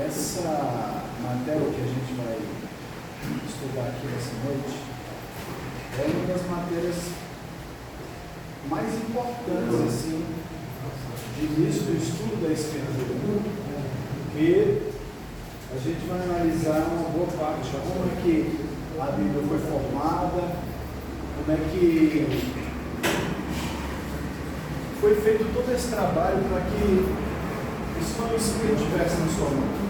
Essa matéria que a gente vai estudar aqui nessa noite é uma das matérias mais importantes assim, de início do estudo da Escritura, porque a gente vai analisar uma boa parte de como é que a Bíblia foi formada, como é que foi feito todo esse trabalho para que esse manuscrito estivesse na sua mão.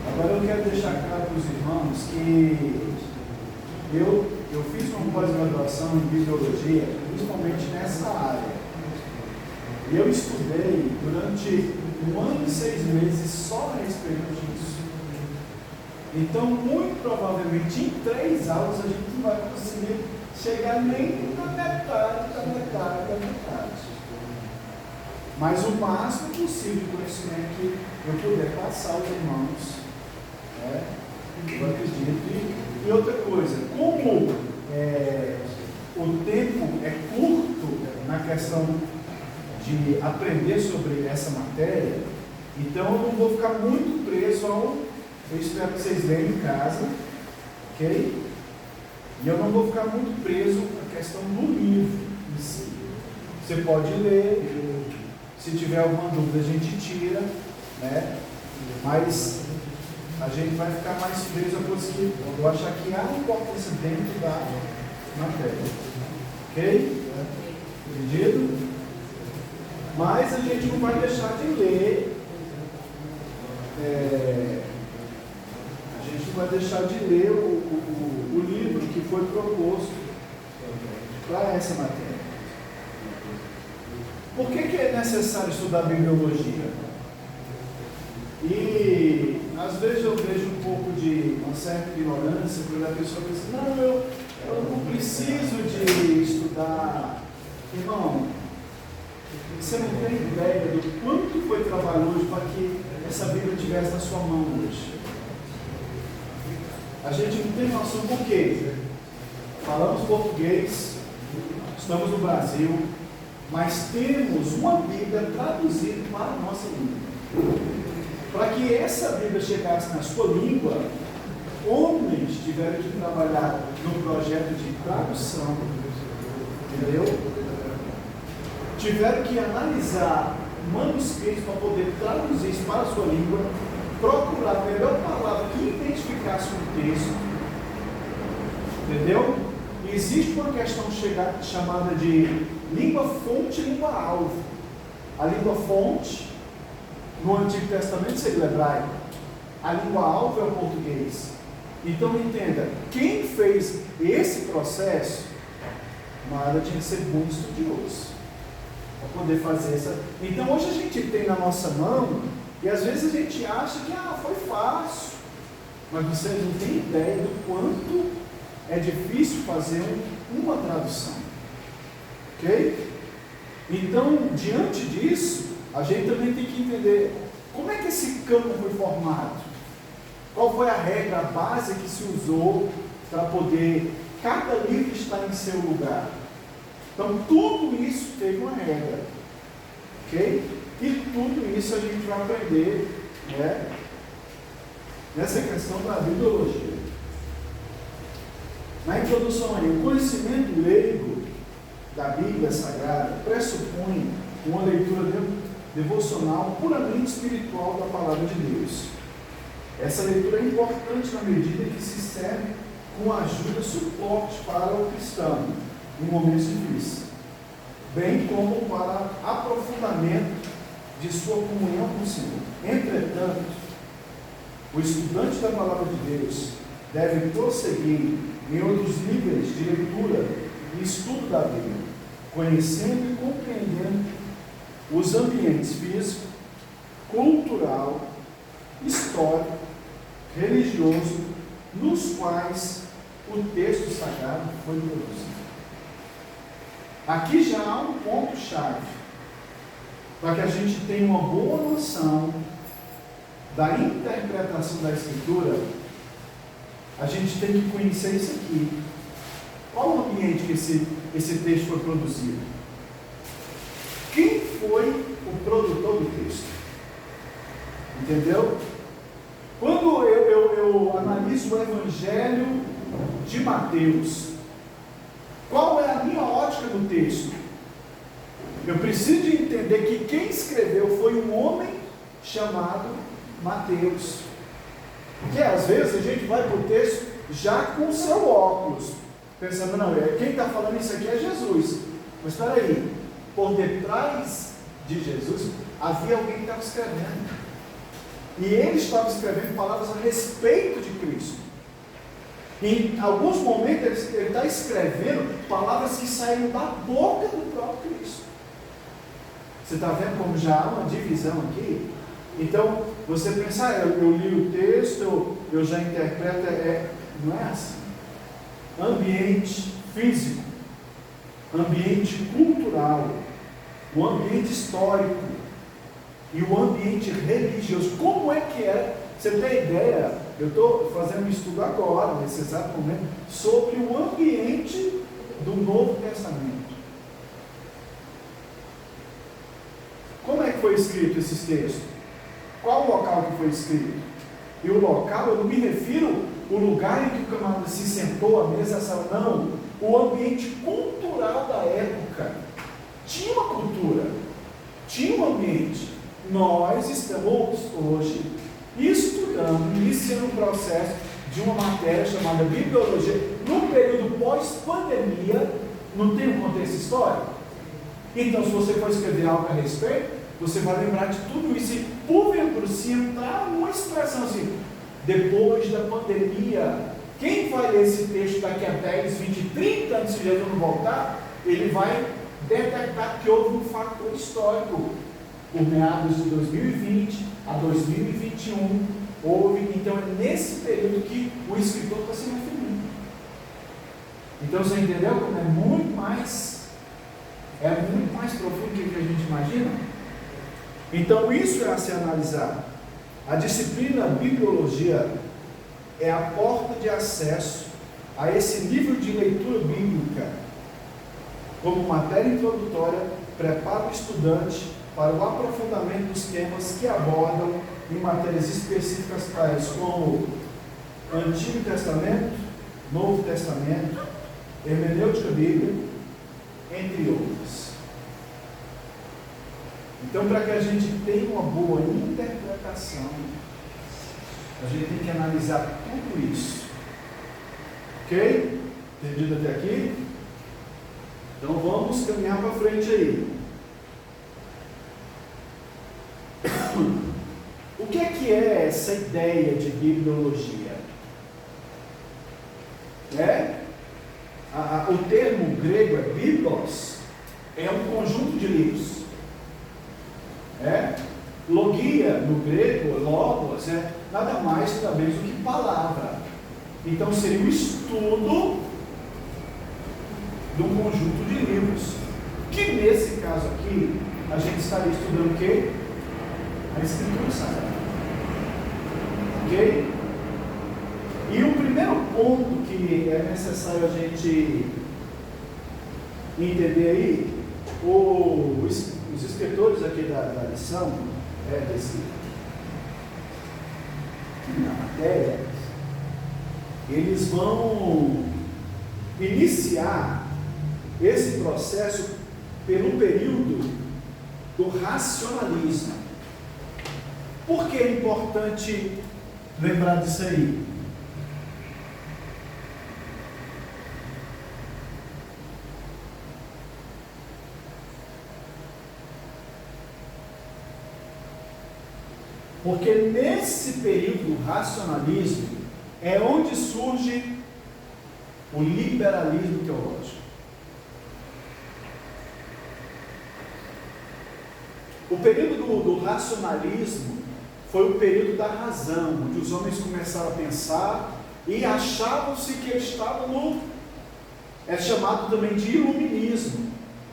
Agora eu quero deixar claro para os irmãos que eu fiz uma pós-graduação em bibliologia, principalmente nessa área. E eu estudei durante 1 ano e 6 meses só a respeito disso. Então, muito provavelmente, em 3 aulas, a gente não vai conseguir chegar nem na metade da metade. Mas o máximo possível de conhecimento que eu puder passar aos irmãos, eu acredito. E outra coisa, como o tempo é curto na questão de aprender sobre essa matéria, então eu não vou ficar muito preso ao... Eu espero que vocês leiam em casa, ok? E eu não vou ficar muito preso à questão do livro em si. Você pode ler, se tiver alguma dúvida a gente tira, né? Mas a gente vai ficar mais preso a coisas que eu achar que há importância dentro da matéria. Ok? Entendido? Mas a gente não vai deixar de ler. A gente não vai deixar de ler o livro que foi proposto para essa matéria. Por que é necessário estudar bibliologia? E às vezes eu vejo um pouco de uma certa ignorância, quando a pessoa pensa, não, eu não preciso de estudar. Irmão, você não tem ideia do quanto foi trabalhoso para que essa Bíblia estivesse na sua mão hoje. A gente não tem noção por quê. Falamos português, estamos no Brasil, mas temos uma Bíblia traduzida para a nossa língua. Para que essa Bíblia chegasse na sua língua, homens tiveram que trabalhar no projeto de tradução, entendeu? Tiveram que analisar manuscritos para poder traduzir isso para a sua língua, procurar a melhor palavra que identificasse o texto, entendeu? E existe uma questão chamada de língua fonte e língua alvo. A língua fonte, no Antigo Testamento seria o hebraico, a língua alvo é o português. Então entenda, quem fez esse processo, uma área tinha que ser muito estudioso para poder fazer essa. Então hoje a gente tem na nossa mão, e às vezes a gente acha que foi fácil, mas vocês não têm ideia do quanto é difícil fazer uma tradução, ok? Então, diante disso, a gente também tem que entender como é que esse campo foi formado, qual foi a regra, a base que se usou para poder cada livro estar em seu lugar. Então, tudo isso teve uma regra, ok? E tudo isso a gente vai aprender, nessa questão da bibliologia. Na introdução aí, o conhecimento leigo da Bíblia Sagrada pressupõe uma leitura devocional puramente espiritual da Palavra de Deus. Essa leitura é importante na medida que se serve com ajuda e suporte para o cristão em momentos difíceis, bem como para aprofundamento de sua comunhão com o Senhor. Entretanto, o estudante da Palavra de Deus deve prosseguir em outros níveis de leitura e estudo da Bíblia, conhecendo e compreendendo os ambientes físico, cultural, histórico, religioso, nos quais o texto sagrado foi produzido. Aqui já há um ponto-chave para que a gente tenha uma boa noção da interpretação da Escritura. A gente tem que conhecer isso aqui. Qual o ambiente que esse texto foi produzido? Quem foi o produtor do texto? Entendeu? Quando eu analiso o Evangelho de Mateus, qual é a minha ótica do texto? Eu preciso de entender que quem escreveu foi um homem chamado Mateus. Porque às vezes a gente vai para o texto já com o seu óculos, pensando, não, quem está falando isso aqui é Jesus. Mas espera aí, por detrás de Jesus havia alguém que estava escrevendo. E ele estava escrevendo palavras a respeito de Cristo. Em alguns momentos ele está escrevendo palavras que saíram da boca do próprio Cristo. Você está vendo como já há uma divisão aqui? Então, você pensa, eu li o texto, eu já interpreto, não é assim. Ambiente físico, ambiente cultural, o ambiente histórico e o ambiente religioso. Como é que é? Você tem ideia? Eu estou fazendo um estudo agora, nesse exato momento, sobre o ambiente do Novo Testamento. Como é que foi escrito esses textos? Qual o local que foi escrito? E o local, eu não me refiro ao lugar em que o camarada se sentou à mesa, não. O ambiente cultural da época. Tinha uma cultura, tinha um ambiente. Nós estamos hoje estudando, iniciando um processo de uma matéria chamada Bibliologia, no período pós-pandemia. Não tem um contexto histórico? Então, se você for escrever algo a respeito, você vai lembrar de tudo isso. E porventura, se entrar uma expressão assim, depois da pandemia, quem vai ler esse texto daqui a 10, 20, 30 anos, se Jesus não voltar, ele vai detectar que houve um fator histórico. Por meados de 2020 a 2021, houve. Então é nesse período que o escritor está se referindo. Então você entendeu como é muito mais profundo do que a gente imagina? Então isso é a se analisar. A disciplina Bibliologia é a porta de acesso a esse livro de leitura bíblica. Como matéria introdutória, prepara o estudante para o aprofundamento dos temas que abordam em matérias específicas tais como Antigo Testamento, Novo Testamento, hermenêutica bíblica, entre outras. Então, para que a gente tenha uma boa interpretação, a gente tem que analisar tudo isso. Ok? Entendido até aqui? Então vamos caminhar para frente aí. O que é essa ideia de bibliologia? O termo grego é biblos, é um conjunto de livros. Logia no grego, logos, nada mais nada menos do que palavra. Então seria o estudo de um conjunto de livros. Que nesse caso aqui, a gente estaria estudando o quê? A Escritura Sagrada. Ok? E o primeiro ponto que é necessário a gente entender aí, os escritores aqui da lição, na matéria, eles vão iniciar esse processo pelo período do racionalismo. Por que é importante lembrar disso aí? Porque nesse período do racionalismo é onde surge o liberalismo teológico. O período do racionalismo foi o período da razão, onde os homens começaram a pensar e achavam-se que eles estavam no... É chamado também de iluminismo.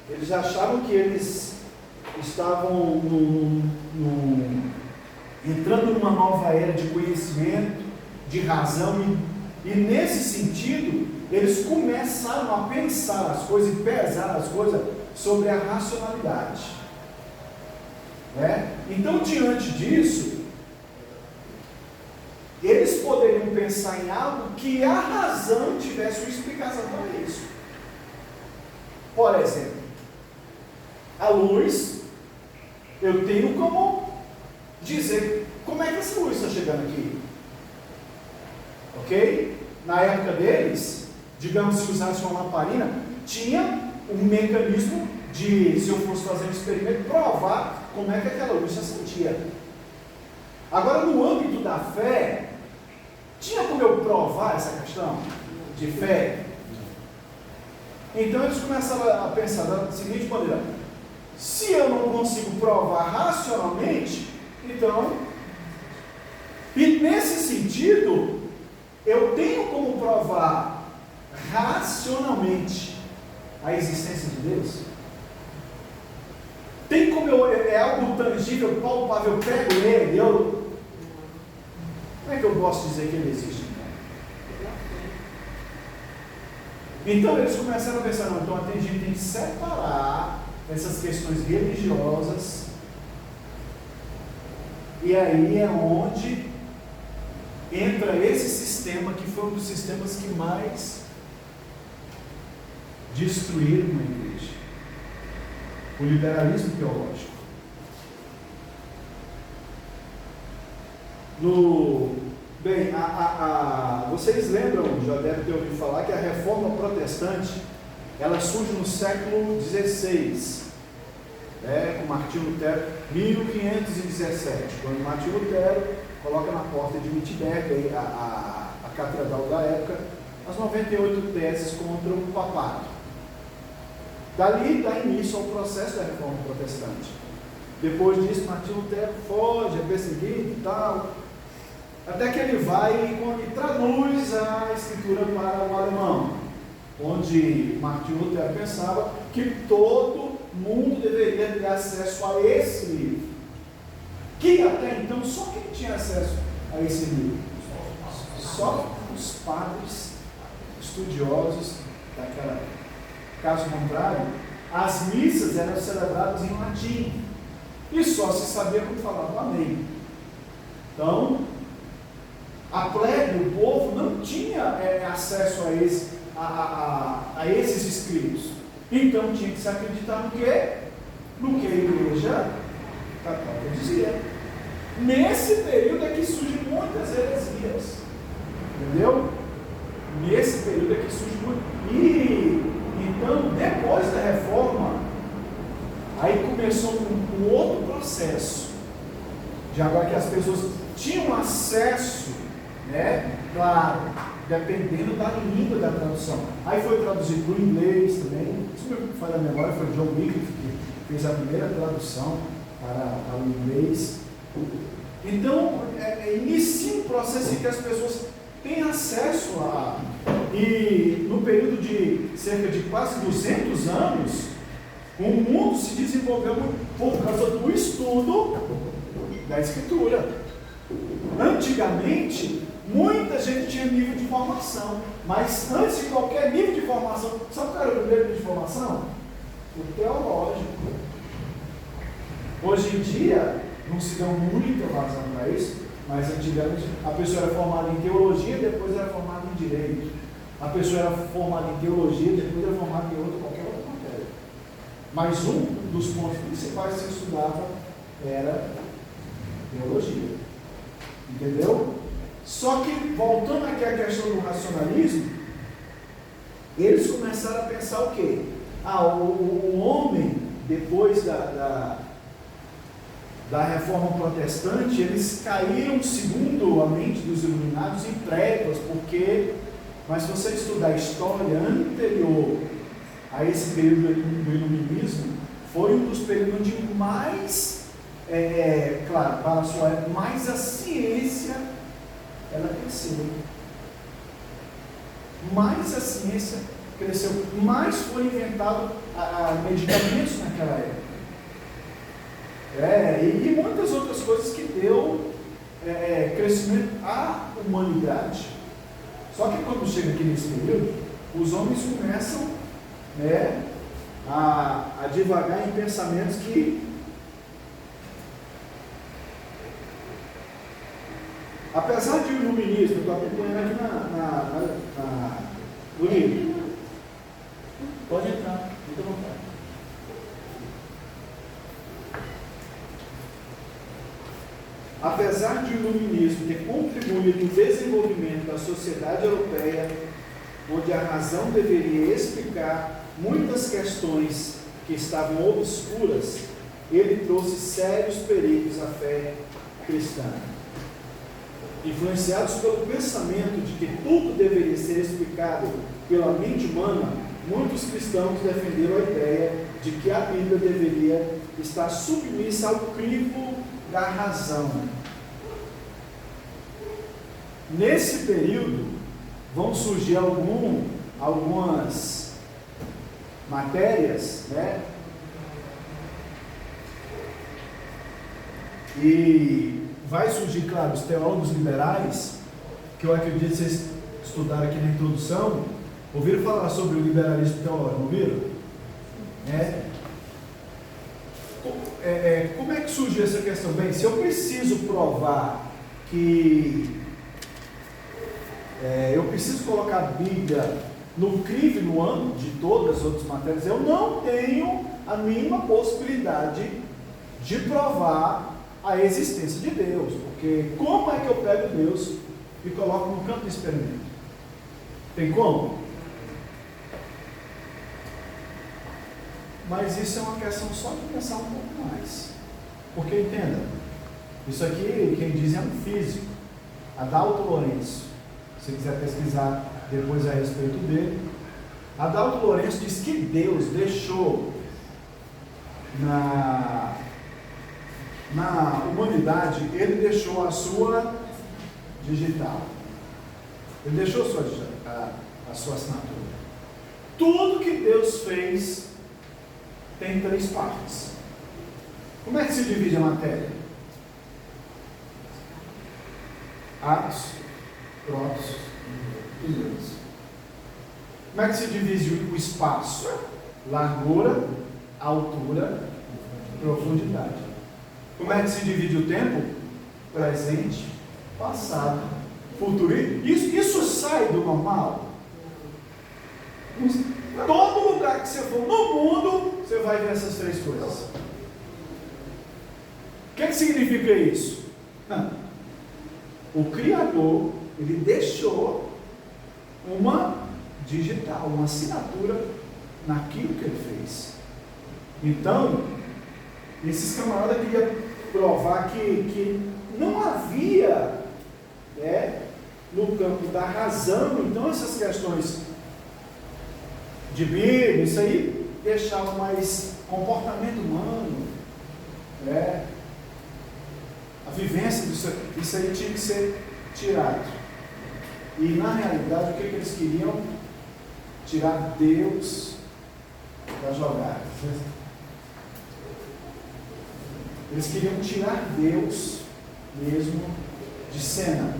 Eles achavam que eles estavam entrando numa nova era de conhecimento, de razão, e nesse sentido, eles começaram a pensar as coisas e pesar as coisas sobre a racionalidade. Então, diante disso, eles poderiam pensar em algo que a razão tivesse uma explicação para isso. Por exemplo, a luz, eu tenho como dizer como é que essa luz está chegando aqui. Ok? Na época deles, digamos, se usasse uma lamparina, tinha um mecanismo de, se eu fosse fazer um experimento, provar como é que aquela luz se acendia. Agora, no âmbito da fé, tinha como eu provar essa questão de fé? Então eles começaram a pensar da seguinte maneira: se eu não consigo provar racionalmente, então, e nesse sentido, eu tenho como provar racionalmente a existência de Deus? Tem como é algo tangível, palpável, eu pego ele, como é que eu posso dizer que ele existe? Então eles começaram a pensar, não, então a gente tem que separar essas questões religiosas, e aí é onde entra esse sistema, que foi um dos sistemas que mais destruíram uma igreja: o liberalismo teológico. Bem, vocês lembram, já devem ter ouvido falar, que a reforma protestante, ela surge no século XVI, com Martinho Lutero, 1517, quando Martinho Lutero coloca na porta de Wittenberg, a catedral da época, as 98 teses contra o papado. Dali dá início ao processo da reforma protestante. Depois disso, Martinho Lutero foge, é perseguido e tal, até que ele vai e traduz a escritura para o alemão, onde Martinho Lutero pensava que todo mundo deveria ter acesso a esse livro, que até então só quem tinha acesso a esse livro? Só os padres estudiosos daquela época. Caso contrário, as missas eram celebradas em latim e só se sabia como falar o amém. Então, a plebe, o povo, não tinha acesso a esses escritos. Então tinha que se acreditar no quê? No que a igreja católica dizia. Nesse período é que surgem muitas heresias. Entendeu? Nesse período é que surge muito. E então, depois da reforma, aí começou um outro processo. De agora que as pessoas tinham acesso, claro, dependendo da língua da tradução. Aí foi traduzido para o inglês também. Se não me falha a memória, foi John Wycliffe que fez a primeira tradução para o inglês. Então, inicia um processo em que as pessoas têm acesso a... E no período de cerca de quase 200 anos, o mundo se desenvolveu por causa do estudo da Escritura. Antigamente, muita gente tinha nível de formação, mas antes de qualquer nível de formação, sabe qual era o primeiro nível de formação? O teológico. Hoje em dia, não se deu muita vazão para isso, mas antigamente a pessoa era formada em teologia, depois era formada em direito. A pessoa era formada em teologia, depois era formada em qualquer outra matéria. Mas um dos pontos principais que se estudava era teologia. Entendeu? Só que, voltando aqui à questão do racionalismo, eles começaram a pensar o quê? O homem, depois da reforma protestante, eles caíram, segundo a mente dos iluminados, em trevas, porque... Mas se você estudar a história anterior a esse período do iluminismo, foi um dos períodos onde mais, claro, para a sua época, mais a ciência ela cresceu. Mais a ciência cresceu, mais foi inventado medicamentos naquela época. E muitas outras coisas que deu crescimento à humanidade. Só que quando chega aqui nesse período, os homens começam a divagar em pensamentos que Apesar de o iluminismo, eu estou acompanhando aqui no livro. Pode entrar, fica à vontade. Apesar de o iluminismo ter contribuído no desenvolvimento da sociedade europeia, onde a razão deveria explicar muitas questões que estavam obscuras, ele trouxe sérios perigos à fé cristã. Influenciados pelo pensamento de que tudo deveria ser explicado pela mente humana, muitos cristãos defenderam a ideia de que a Bíblia deveria estar submissa ao crivo da razão. Nesse período vão surgir algumas matérias, né? E vai surgir, claro, os teólogos liberais, que eu acredito que vocês estudaram aqui na introdução. Ouviram falar sobre o liberalismo teológico, ouviram? Como é que surgiu essa questão? Bem, se eu preciso provar que eu preciso colocar a Bíblia no crivo, no âmbito de todas as outras matérias, eu não tenho a mínima possibilidade de provar a existência de Deus, porque como é que eu pego Deus e coloco no campo de experimento? Tem como? Mas isso é uma questão só de pensar um pouco mais, porque entenda, isso aqui quem diz é um físico, Adalto Lourenço. Se você quiser pesquisar depois a respeito dele, Adalto Lourenço diz que Deus deixou na humanidade, ele deixou a sua digital, ele deixou a sua assinatura. Tudo que Deus fez tem 3 partes. Como é que se divide a matéria? Atos, prótos e leis. Como é que se divide o espaço? Largura, altura, profundidade. Como é que se divide o tempo? Presente, passado, futuro. Isso sai do normal. Todo lugar que você for no mundo, você vai ver essas 3 coisas. O que significa isso? O Criador, ele deixou uma digital, uma assinatura naquilo que ele fez. Então, esses camaradas queriam provar que não havia, no campo da razão, então essas questões de Bíblia, isso aí deixava mais comportamento humano, a vivência disso, isso aí tinha que ser tirado. E na realidade o que eles queriam? Tirar Deus da jogada. Eles queriam tirar Deus mesmo de cena.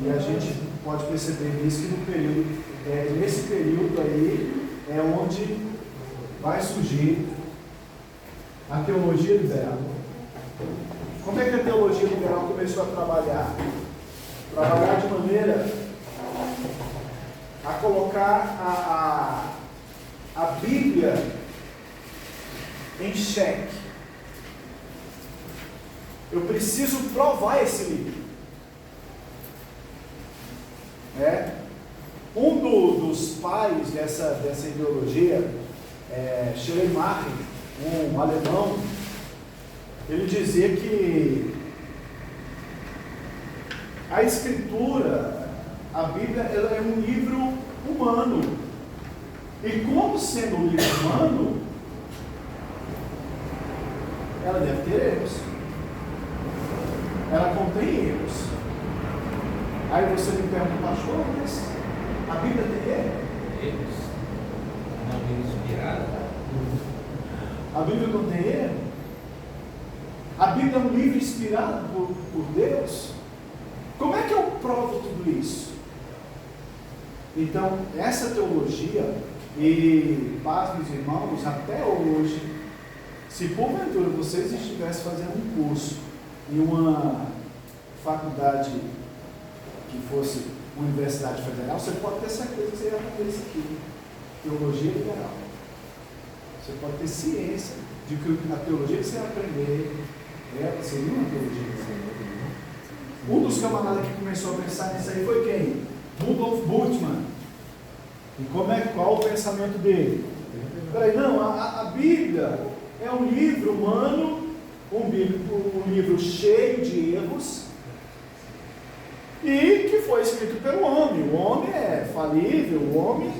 E a gente pode perceber isso que no período, nesse período aí, é onde vai surgir a teologia liberal. Como é que a teologia liberal começou a trabalhar? Trabalhar de maneira a colocar a Bíblia em xeque. Eu preciso provar esse livro. Um dos pais dessa ideologia, Schleiermacher, um alemão, ele dizia que a Escritura, a Bíblia, ela é um livro humano. E como sendo um livro humano, ela deve ter erros. Ela contém erros. Aí você me pergunta, pastor, mas a Bíblia tem erros? Erros? Não, livro inspirado. A Bíblia não tem erro? A Bíblia é um livro inspirado por Deus? Como é que eu provo tudo isso? Então, essa teologia, e paz, meus irmãos, até hoje, se porventura vocês estivessem fazendo um curso em uma faculdade que fosse universidade federal, você pode ter certeza que você ia aprender isso aqui. Teologia liberal. Você pode ter ciência de que a teologia que você vai aprender seria uma teologia liberal. Um dos camaradas que começou a pensar nisso aí foi quem? Rudolf Bultmann. E qual o pensamento dele? Peraí, não, a Bíblia é um livro humano, um livro cheio de erros, e que foi escrito pelo homem. O homem é falível, o homem...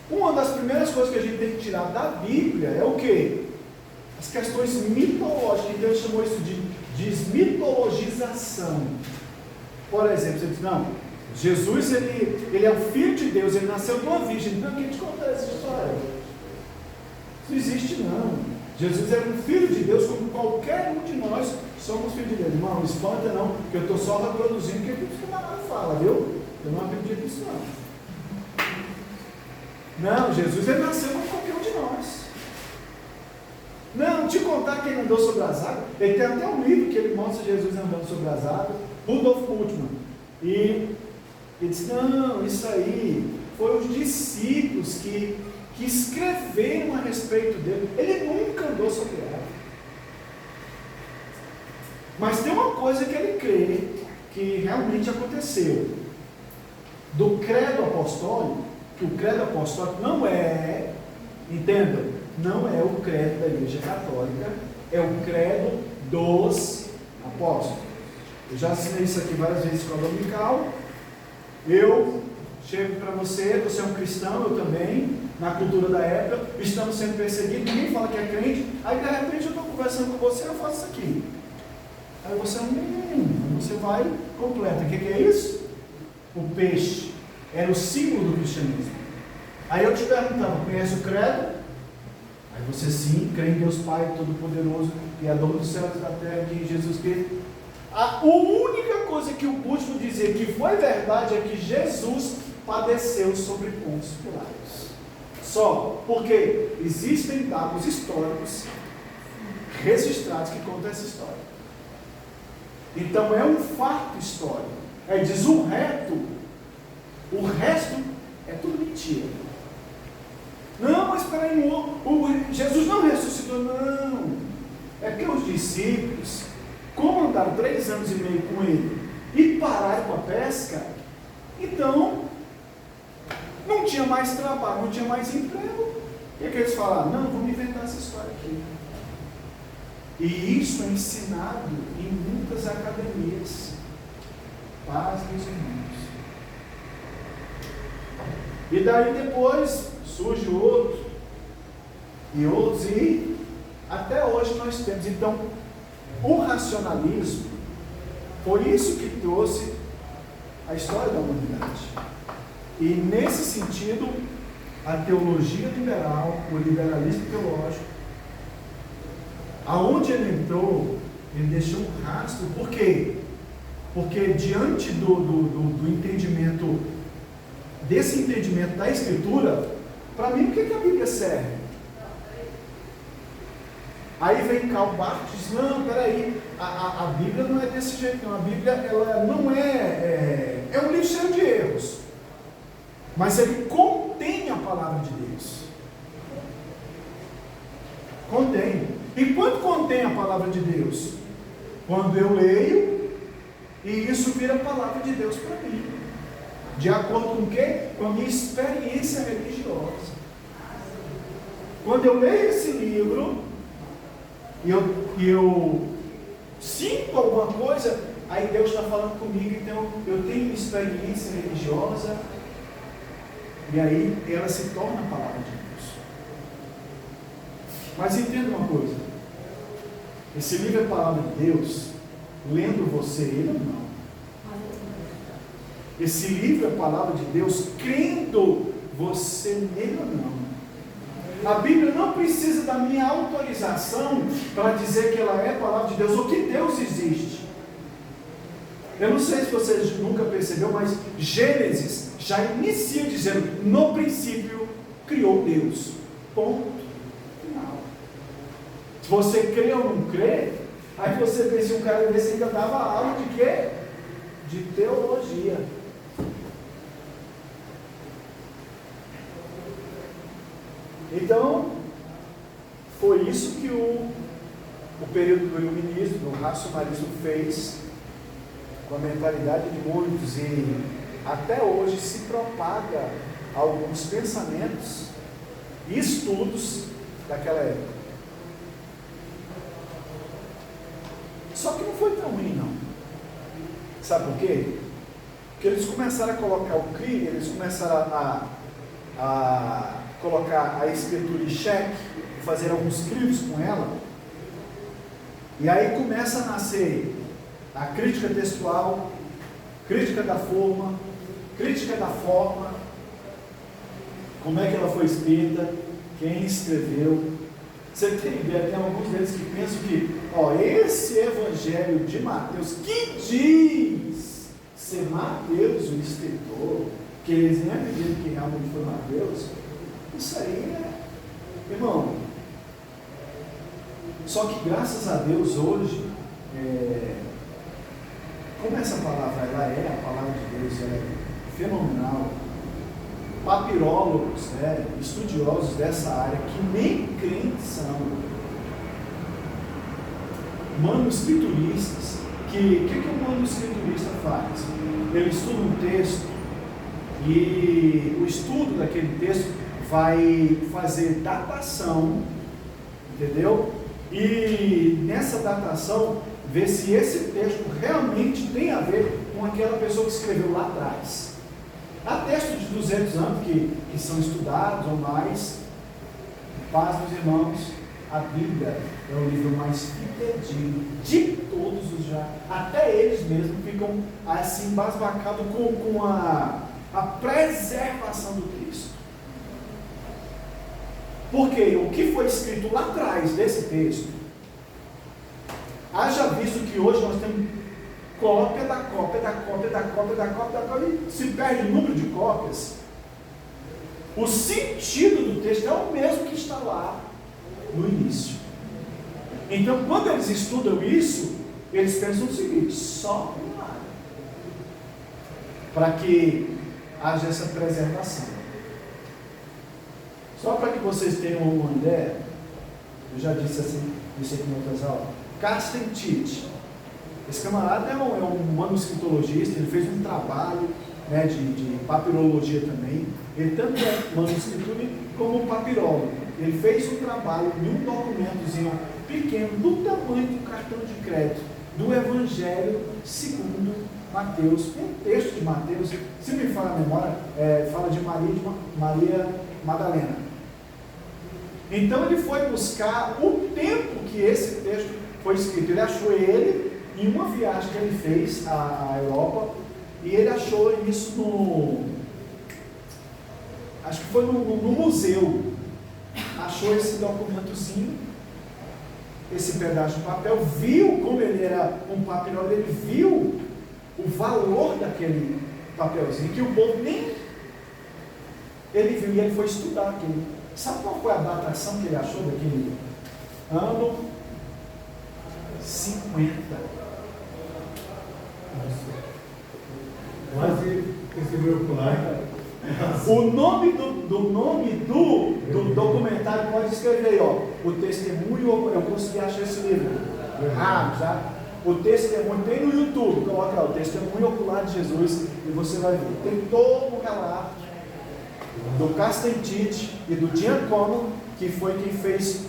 Uma das primeiras coisas que a gente tem que tirar da Bíblia é o quê? As questões mitológicas. Deus chamou isso de desmitologização. Por exemplo, você diz, não, Jesus ele é o Filho de Deus, ele nasceu de uma virgem. Então, quem te conta essa história? Isso não existe, não. Jesus era um Filho de Deus, como qualquer um de nós somos filhos de Deus. Irmão, não espanta não, porque eu estou só reproduzindo o que o camarada fala, viu? Eu não acredito nisso, não. Não, Jesus ele nasceu como qualquer um de nós. Não, te contar que ele andou sobre as águas. Ele tem até um livro que ele mostra Jesus andando sobre as águas, Rudolf Bultmann. E ele disse, não, isso aí foi os discípulos que escreveram a respeito dele. Ele nunca andou sobre água. Mas tem uma coisa que ele crê que realmente aconteceu. Do credo apostólico, que o credo apostólico não é, entendam, não é o credo da Igreja Católica, é o credo dos apóstolos. Eu já assinei isso aqui várias vezes com a dominical. Eu chego para você é um cristão, eu também, na cultura da época, estamos sendo perseguidos, ninguém fala que é crente, aí de repente eu estou conversando com você, eu faço isso aqui. Aí você, você vai completa. O que é isso? O peixe era o símbolo do cristianismo. Aí eu te perguntava, conhece o credo? Aí você sim, crê em Deus Pai Todo-Poderoso, Criador dos céus e da terra, que Jesus Cristo. A única coisa que o Bultmann dizia que foi verdade é que Jesus padeceu sobre Pôncio Pilatos. Só porque existem dados históricos registrados que contam essa história. Então é um fato histórico. Aí diz o resto é tudo mentira. Não, mas espera aí, Jesus não ressuscitou, não. É porque os discípulos, como andaram 3 anos e meio com ele e pararam com a pesca, então não tinha mais trabalho, não tinha mais emprego. O que é que eles falaram? Não, vamos inventar essa história aqui. E isso é ensinado em muitas academias. Paz, meus irmãos. E daí depois surge outro, e outros, e até hoje nós temos. Então, o racionalismo foi isso que trouxe a história da humanidade. E nesse sentido, a teologia liberal, o liberalismo teológico, aonde ele entrou, ele deixou um rastro. Por quê? Porque diante do entendimento, desse entendimento da Escritura, para mim, o que a Bíblia serve? Aí vem Karl Barth e diz, não, peraí, a Bíblia não é desse jeito, não. A Bíblia, ela não é um livro cheio de erros, mas ele contém a palavra de Deus. Contém. E quando contém a palavra de Deus? Quando eu leio, e isso vira a palavra de Deus para mim. De acordo com o quê? Com a minha experiência religiosa. Quando eu leio esse livro, e eu sinto alguma coisa, aí Deus está falando comigo, então eu tenho uma experiência religiosa, e aí ela se torna a palavra de Deus. Mas entenda uma coisa, esse livro é a palavra de Deus, lendo você ele ou não. Esse livro é a palavra de Deus, crendo você nele ou não. A Bíblia não precisa da minha autorização para dizer que ela é a palavra de Deus, ou que Deus existe. Eu não sei se você nunca percebeu, mas Gênesis já inicia dizendo, no princípio criou Deus. Ponto final. Se você crê ou não crê, Aí você pensa, um cara desse ainda dava aula de quê? De teologia. Então, foi isso que o período do iluminismo, do racionalismo fez com a mentalidade de muitos, e até hoje se propaga alguns pensamentos e estudos daquela época. Só que não foi tão ruim, não. Sabe por quê? Porque eles começaram a colocar o crime, eles começaram a colocar a escritura em xeque, fazer alguns crimes com ela, e aí começa a nascer a crítica textual, crítica da forma, como é que ela foi escrita, quem escreveu. Você tem ideia, tem alguns deles que pensam que, esse evangelho de Mateus, que diz ser Mateus o escritor, que eles nem acreditam que realmente foi Mateus, isso aí irmão, só que graças a Deus hoje, como essa palavra ela é a palavra de Deus, ela é fenomenal, papirólogos, estudiosos dessa área, que nem crentes são, manuscrituristas, que o manuscriturista faz? Ele estuda um texto, e o estudo daquele texto vai fazer datação, entendeu? E nessa datação, ver se esse texto realmente tem a ver com aquela pessoa que escreveu lá atrás. Há textos de 200 anos que são estudados ou mais. Paz dos irmãos, a Bíblia é o livro mais fidedigno de todos os já. Até eles mesmos ficam assim embasbacados com a preservação do Cristo. Porque o que foi escrito lá atrás desse texto, haja visto que hoje nós temos cópia da cópia, e se perde o número de cópias, o sentido do texto é o mesmo que está lá no início. Então, quando eles estudam isso, eles pensam o seguinte: só um lado, para que haja essa preservação. Só para que vocês tenham uma ideia, eu já disse assim, isso aqui em outras aulas. Carsten Tite, esse camarada é um manuscritologista, ele fez um trabalho de papirologia também. Ele tanto é manuscritura como papirólogo. Ele fez um trabalho em um documentozinho pequeno, do tamanho do cartão de crédito, do Evangelho segundo Mateus, um texto de Mateus, se me fala a memória, fala de Maria Madalena. Então ele foi buscar o tempo que esse texto foi escrito. Ele achou ele em uma viagem que ele fez à Europa, e ele achou isso acho que foi no museu, achou esse documentozinho, esse pedaço de papel, viu como ele era um papel, ele viu o valor daquele papelzinho, que o povo nem, ele viu e ele foi estudar aquele. Sabe qual foi a datação que ele achou daquele ano? 50. Quase esse grupo lá. O nome do documentário, pode escrever aí, o testemunho, eu consegui achar esse livro. Já. O testemunho, tem no YouTube, coloca lá, o testemunho ocular de Jesus, e você vai ver. Tem todo o relato do Carsten Tite e do Giacomo, que foi quem fez.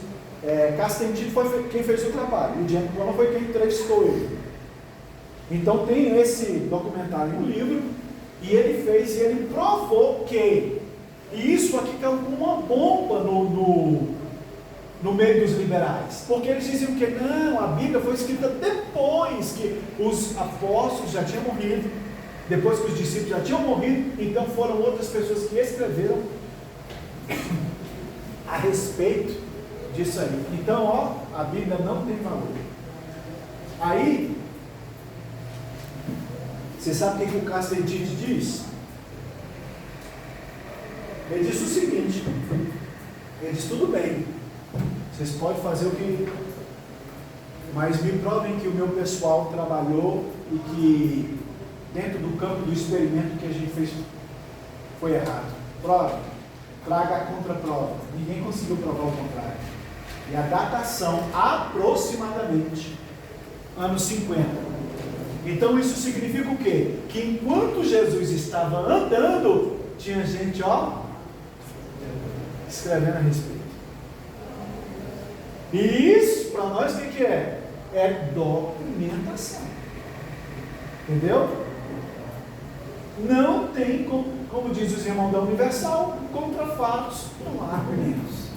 Carsten Tite foi quem fez o trabalho, e o Giacomo foi quem entrevistou ele. Então tem esse documentário no livro, e ele fez, e ele provou que, e isso aqui caiu como uma bomba no meio dos liberais, porque eles diziam que não, a Bíblia foi escrita depois que os apóstolos já tinham morrido, depois que os discípulos já tinham morrido, então foram outras pessoas que escreveram a respeito disso aí. Então, a Bíblia não tem valor. Aí, você sabe o que o Carsten Tite diz? Ele diz o seguinte: ele diz, tudo bem, vocês podem fazer o que mas me provem que o meu pessoal trabalhou e que dentro do campo do experimento que a gente fez foi errado. Prova, traga a contraprova. Ninguém conseguiu provar o contrário. E a datação, aproximadamente, anos 50. Então isso significa o quê? Que enquanto Jesus estava andando, tinha gente, escrevendo a respeito. E isso, para nós, o que é? É documentação. Entendeu? Não tem, como diz os irmãos da Universal, contra fatos não há argumentos.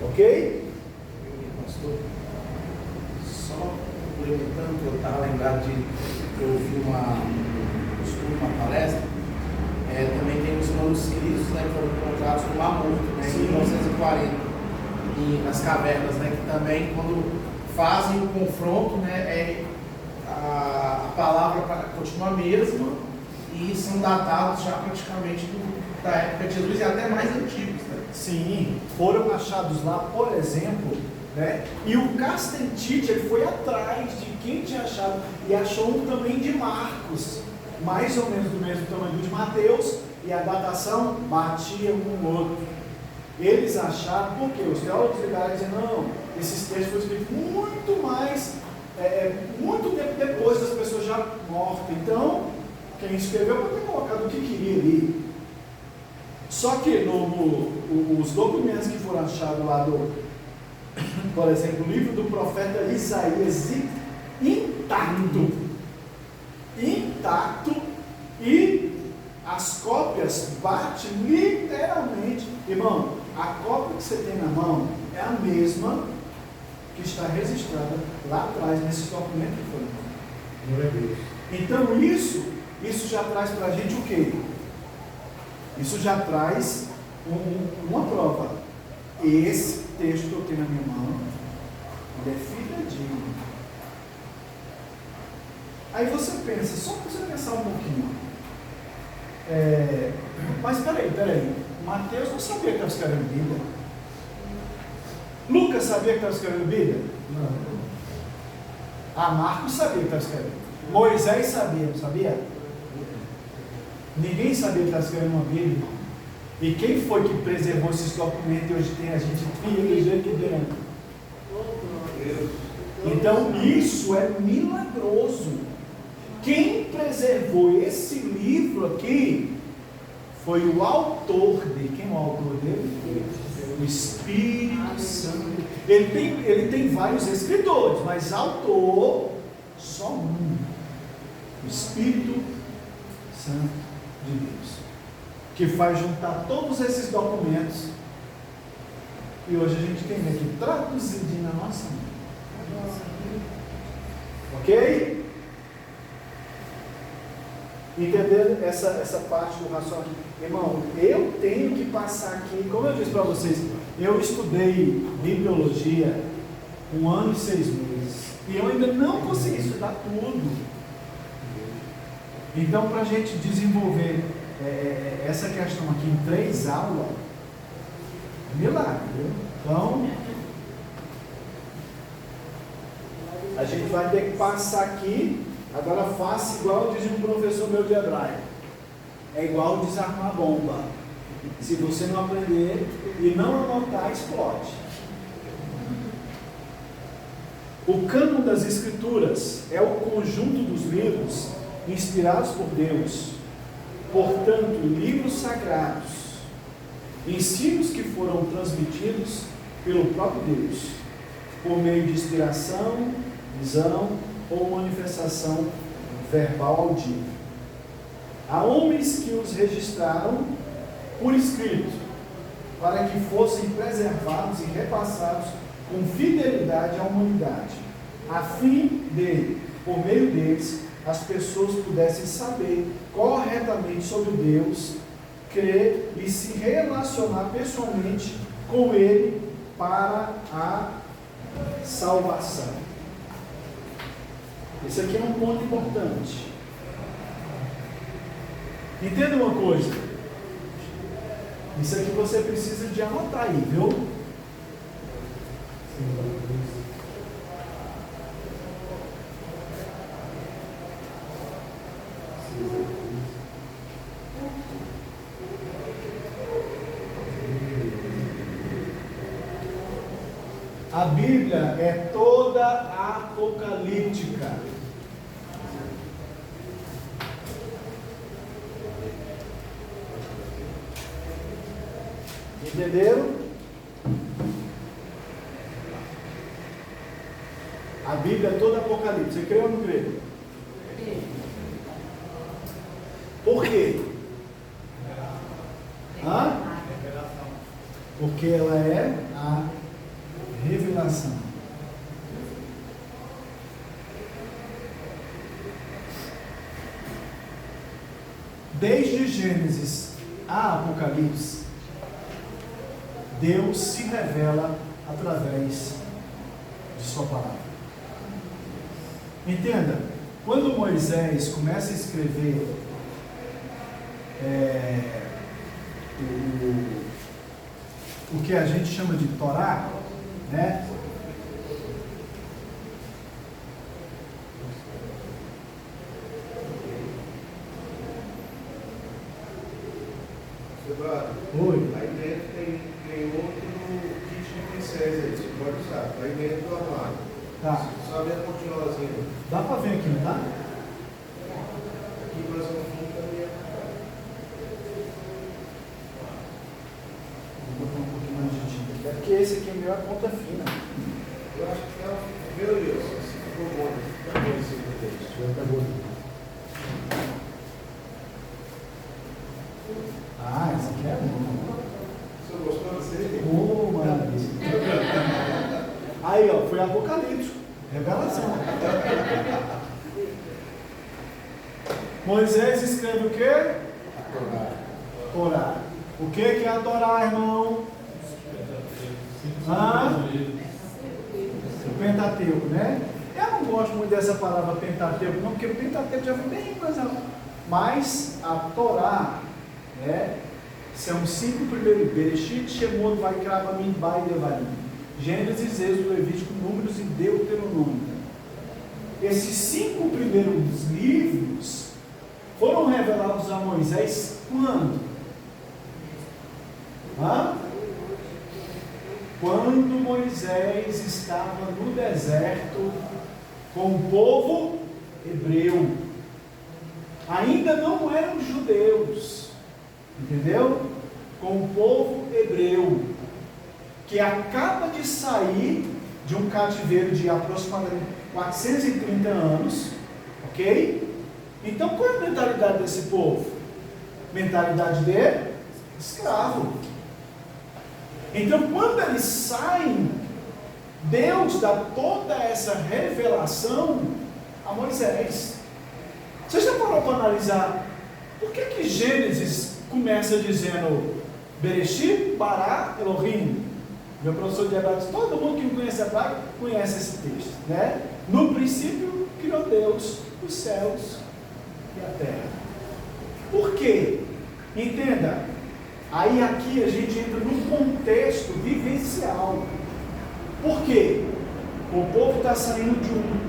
Ok? Pastor, só complementando, eu estava lembrado de eu ouvi uma palestra, também tem os manuscritos, né, que foram encontrados no Mar Morto, né, em 1940, e nas cavernas, né, que também quando fazem o confronto, né, a palavra continua a mesma e são datados já praticamente da época de Jesus e até mais antigos, né? Sim, foram achados lá, por exemplo, né? E o Castantite, ele foi atrás de quem tinha achado e achou um também de Marcos, mais ou menos do mesmo tamanho do de Mateus, e a datação batia um com o outro. Eles acharam, porque os teólogos ligaram dizendo, não, esses textos foram escritos muito mais, muito tempo depois das pessoas já mortas. Então, quem escreveu pode ter colocado o que queria ali. Só que os documentos que foram achados lá por exemplo, o livro do profeta Isaías intacto, e as cópias batem literalmente. Irmão, a cópia que você tem na mão é a mesma que está registrada lá atrás nesses documentos que foram. Glória a Deus. Então isso já traz para a gente o quê? Isso já traz uma prova. Esse texto que eu tenho na minha mão, ele é fidedigno. Aí você pensa, só para você pensar um pouquinho. Mas peraí. Mateus não sabia que estava escrevendo Bíblia. Lucas sabia que estava escrevendo Bíblia? Não. Marcos sabia que estava escrevendo. Moisés sabia, não sabia? Ninguém sabia que estava escrevendo uma Bíblia. E quem foi que preservou esses documentos e hoje tem a gente privilegiado aqui dentro? Então isso é milagroso. Quem preservou esse livro aqui foi o autor dele. Quem é o autor dele? O Espírito Santo. Ele tem vários escritores, mas autor só um. O Espírito Santo de Deus, que faz juntar todos esses documentos e hoje a gente tem aqui traduzidinho na nossa mão. Ok? Entendendo essa parte do raciocínio? Irmão, eu tenho que passar aqui, como eu disse para vocês, eu estudei bibliologia 1 ano e 6 meses e eu ainda não consegui estudar tudo. Então, para a gente desenvolver essa questão aqui em 3 aulas, milagre, viu? Então, a gente vai ter que passar aqui. Agora faça igual diz um professor meu de hebraico. É igual desarmar bomba. Se você não aprender e não anotar, explode. O cânon das Escrituras é o conjunto dos livros inspirados por Deus, portanto, livros sagrados, ensinos que foram transmitidos pelo próprio Deus, por meio de inspiração, visão ou manifestação verbal audível. Há homens que os registraram por escrito, para que fossem preservados e repassados com fidelidade à humanidade, a fim de, por meio deles, as pessoas pudessem saber corretamente sobre Deus, crer e se relacionar pessoalmente com Ele para a salvação. Esse aqui é um ponto importante. Entenda uma coisa. Isso aqui você precisa de anotar aí, viu? A Bíblia é toda apocalíptica. Entenderam? A Bíblia é toda apocalíptica. Você crê ou não crê? Por quê? Hã? Porque ela é a revelação. Desde Gênesis a Apocalipse, Deus se revela através de sua palavra. Entenda, quando Moisés começa a escrever o que a gente chama de Torá, né? Oi. Aí dentro tem outro kit de princesa aí, você pode usar. Aí dentro do armário. Tá. Só ver a continuazinha. Dá pra ver aqui, não dá? Aqui mais um fundo também. Vou botar um pouquinho mais de tinta aqui. É porque esse aqui é meu, a ponta fina. Eu acho que é meu Deus, se ficou bom. Tá bom esse texto. Tá bom. Ah, esse aqui é bom. Você gostou desse? Oh, maravilha. Aí, ó, foi Apocalipse. Revelação. Moisés escreve o quê? Torá. O que é a Torá, irmão? O Pentateuco, né? Eu não gosto muito dessa palavra Pentateuco, não, porque o Pentateuco já vem bem coisa. Mas a Torá, né? São 5 primeiros: Bereshit, Shemot, Vaikra, Bamidbar e Devarim. Gênesis, Êxodo, Levítico, Números e Deuteronômio. Esses 5 primeiros livros foram revelados a Moisés quando? Quando Moisés estava no deserto com o povo hebreu. Ainda não eram judeus, entendeu? Com o povo hebreu, que acaba de sair de um cativeiro de aproximadamente 430 anos, ok? Então qual é a mentalidade desse povo? Mentalidade de escravo. Então quando eles saem, Deus dá toda essa revelação a Moisés. Você já parou para analisar por que Gênesis começa dizendo Bereshit bara Elohim? Meu professor de hebraico, todo mundo que conhece hebraico conhece esse texto, né? No princípio criou Deus os céus e a terra. Por quê? Entenda, aí aqui a gente entra num contexto vivencial. Por quê? O povo está saindo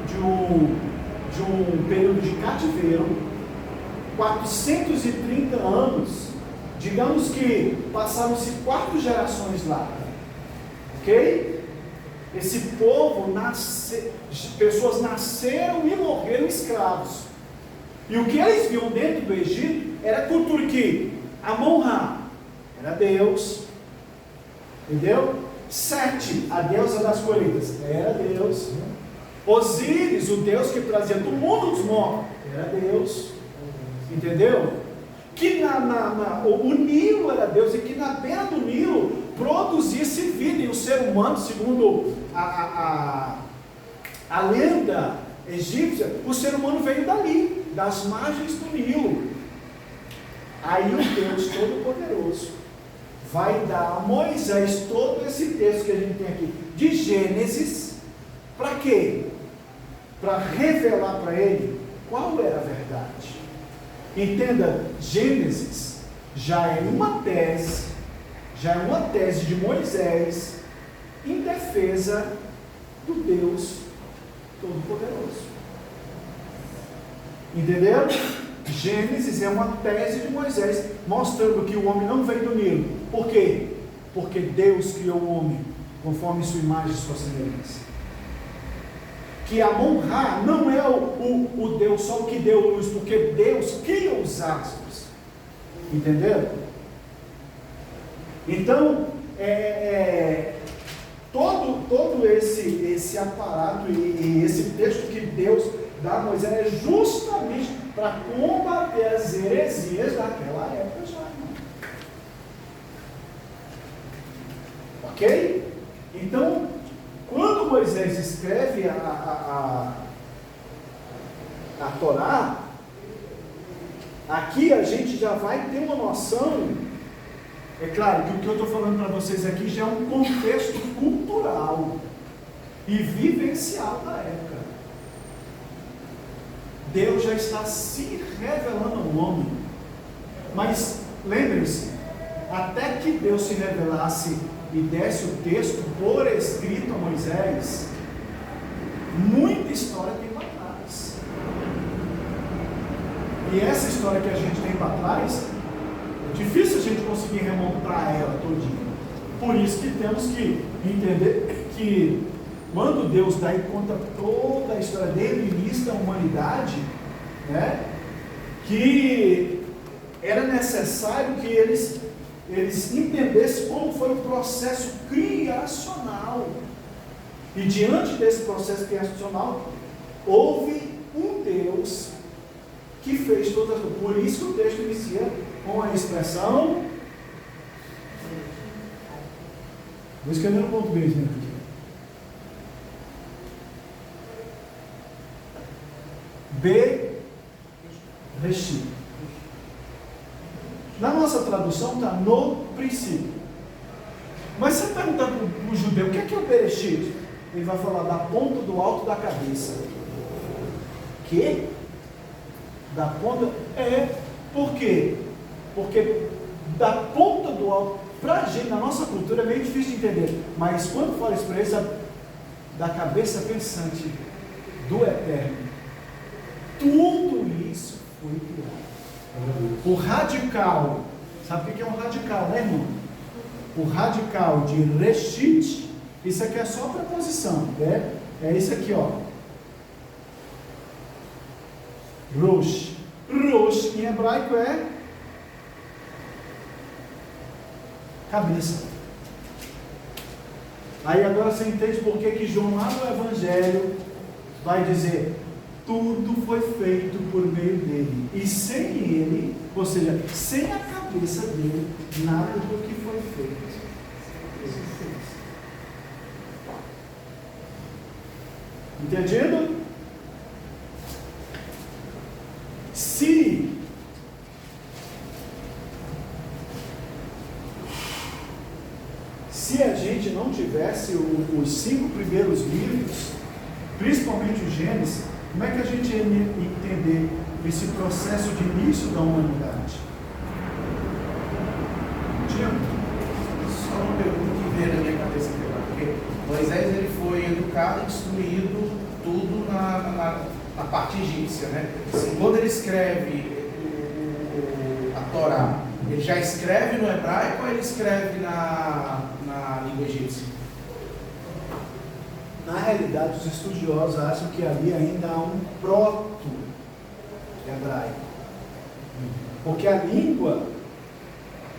de um período de cativeiro, 430 anos, digamos que passaram-se 4 gerações lá, ok? Esse povo, pessoas nasceram e morreram escravos, e o que eles viam dentro do Egito era a cultura que Amon-Ra era Deus, entendeu? Sete, a deusa das colheitas, era Deus. Osíris, o Deus que trazia do mundo dos mortos, era Deus, entendeu? Que o Nilo era Deus, e que na beira do Nilo produzisse vida, e o ser humano, segundo a lenda egípcia, o ser humano veio dali, das margens do Nilo. Aí o Deus Todo-Poderoso vai dar a Moisés todo esse texto que a gente tem aqui de Gênesis, para quê? Para revelar para ele qual era a verdade. Entenda, Gênesis já é uma tese de Moisés em defesa do Deus Todo-Poderoso. Entendeu? Gênesis é uma tese de Moisés, mostrando que o homem não veio do Nilo. Por quê? Porque Deus criou o homem conforme sua imagem e sua semelhança. Que Amon-Ra não é o Deus só o que deu luz, porque Deus cria os astros. Entenderam? Então, todo esse aparato e esse texto que Deus dá a Moisés é justamente para combater as heresias daquela época já, irmão. Ok? Então, quando Moisés escreve a Torá, aqui a gente já vai ter uma noção. É claro que o que eu estou falando para vocês aqui já é um contexto cultural e vivencial da época. Deus já está se revelando ao homem. Mas lembrem-se, até que Deus se revelasse e desse o texto por escrito a Moisés, muita história tem para trás. E essa história que a gente tem para trás, é difícil a gente conseguir remontar ela todinha. Por isso que temos que entender que quando Deus dá e conta toda a história desde o início da humanidade, né, que era necessário que eles entendessem como foi o processo criacional. E diante desse processo criacional, houve um Deus que fez todas as coisas. Por isso que o texto inicia com a expressão. Vou escrever no português, né? Bereshit. Na nossa tradução está no princípio. Mas se você perguntar para o judeu o que é o Bereshit, ele vai falar da ponta do alto da cabeça. Que? Da ponta? Por quê? Porque da ponta do alto, para a gente, na nossa cultura é meio difícil de entender, mas quando fala isso para eles, da cabeça pensante do Eterno, tudo isso foi criado. O radical, sabe o que é um radical, né, irmão? O radical de Reshit, isso aqui é só preposição, né? É isso aqui, ó. Rosh. Rosh em hebraico é cabeça. Aí agora você entende por que João lá no Evangelho vai dizer: tudo foi feito por meio dele, e sem ele, ou seja, sem a cabeça dele, nada do que foi feito. Entendido? Se a gente não tivesse os 5 primeiros livros, principalmente o Gênesis, como é que a gente ia entender esse processo de início da humanidade? Só uma pergunta que veio na minha cabeça agora, porque Moisés ele foi educado e instruído tudo na parte egípcia, né? Assim, quando ele escreve a Torá, ele já escreve no hebraico ou ele escreve na língua egípcia? Na realidade, os estudiosos acham que ali ainda há um proto-hebraico. Porque a língua...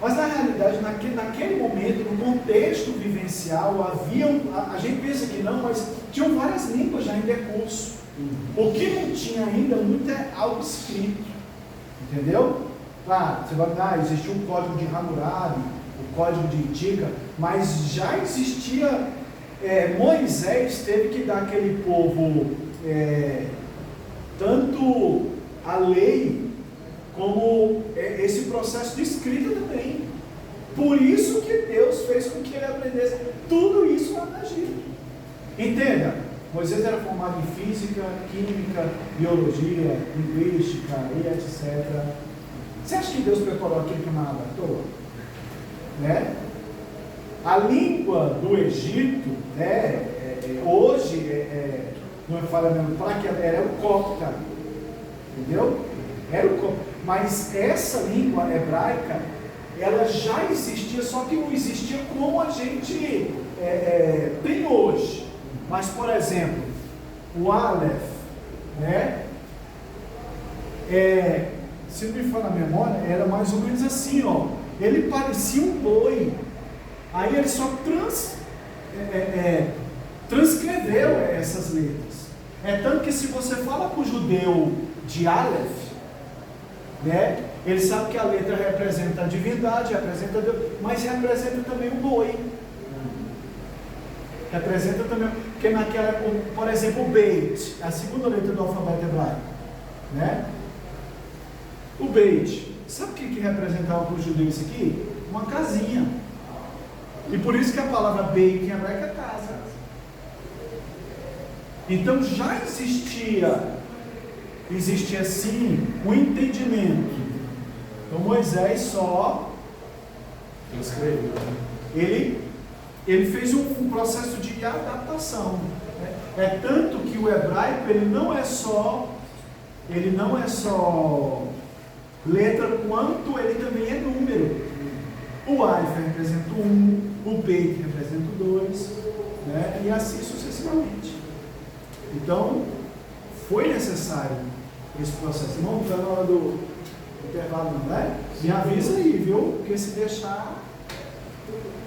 Mas na realidade, naquele momento, no contexto vivencial, a gente pensa que não, mas tinham várias línguas já em decurso. O que não tinha ainda muito é algo escrito. Entendeu? Claro, você vai dar, existia um código de Hammurabi, o código de Itica, mas já existia... Moisés teve que dar àquele povo tanto a lei como esse processo de escrita também. Por isso que Deus fez com que ele aprendesse tudo isso lá no Egito. Entenda, Moisés era formado em física, química, biologia, linguística e etc. Você acha que Deus preparou aquilo para nada à toa? Né? A língua do Egito, né, hoje, não é falha mesmo, era o copta, entendeu? Era o copta. Mas essa língua hebraica, ela já existia, só que não existia como a gente tem hoje, mas por exemplo, o Aleph, né? Se não me falha a memória, era mais ou menos assim, ó. Ele parecia um boi. Aí ele só transcreveu essas letras. Tanto que se você fala com o judeu de Aleph, né? Ele sabe que a letra representa a divindade, representa Deus, mas representa também o boi. Representa também, porque naquela, por exemplo, o Beit, a segunda letra do alfabeto hebraico, né? O Beit, sabe o que representava para o judeu isso aqui? Uma casinha. E por isso que a palavra Beit em hebraico é casa. Então já existia sim um entendimento. Então Moisés só escreveu. Ele fez um processo de adaptação. Né? Tanto que o hebraico ele não é só letra, quanto ele também é número. O Alif representa o 1, o Beit representa o 2, né? E assim sucessivamente. Então, foi necessário esse processo. Não está na hora do intervalo, não é? Me avisa aí, viu? Porque se deixar.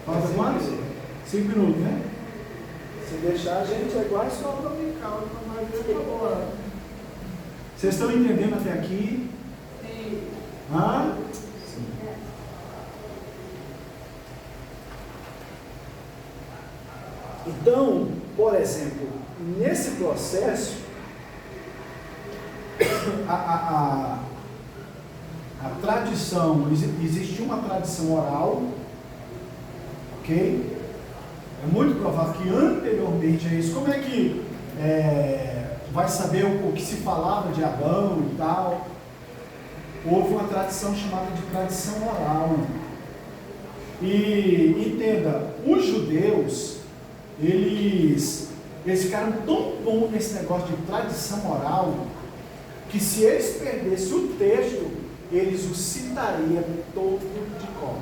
Falta quantos? 5 minutos, né? Se deixar, a gente é igual a escola dominical, não vai ver agora. Vocês estão entendendo até aqui? Sim. Hã? Sim. Então, por exemplo, nesse processo, a tradição, existe uma tradição oral, ok? É muito provável que anteriormente a isso, como é que vai saber o que se falava de Adão e tal? Houve uma tradição chamada de tradição oral. E entenda, os judeus, eles ficaram tão bons nesse negócio de tradição oral, que se eles perdessem o texto, eles o citariam todo de cor.